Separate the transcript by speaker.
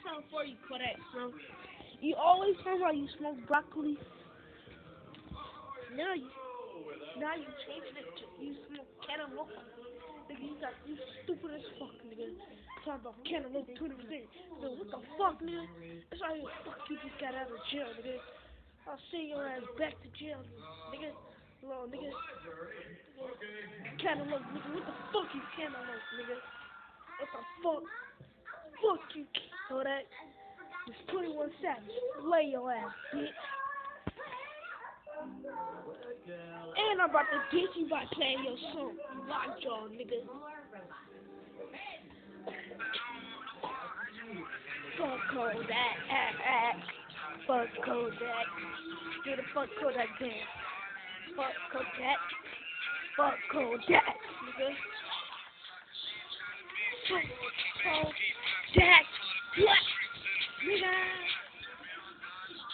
Speaker 1: something for you, Kodak, bro. You always talk about you smoke broccoli. Now you, now you changed it to you smoke cantaloupe. Nigga, you stupid as fuck, nigga. Talking about cantaloupe 20%. So what the fuck, nigga? That's why the fuck you just got out of jail, nigga. I'll send your ass back to jail, nigga. Little nigga. Cantaloupe, nigga. What the fuck you cantaloupe, nigga? What the fuck? Fuck you, Kodak. It's 21 Savage. Lay your ass, bitch. And I'm about to get you by playing your song. Lockjaw, nigga. Fuck Kodak. Fuck Kodak. Do the fuck Kodak dance. Fuck Kodak. Fuck Kodak, nigga. Fuck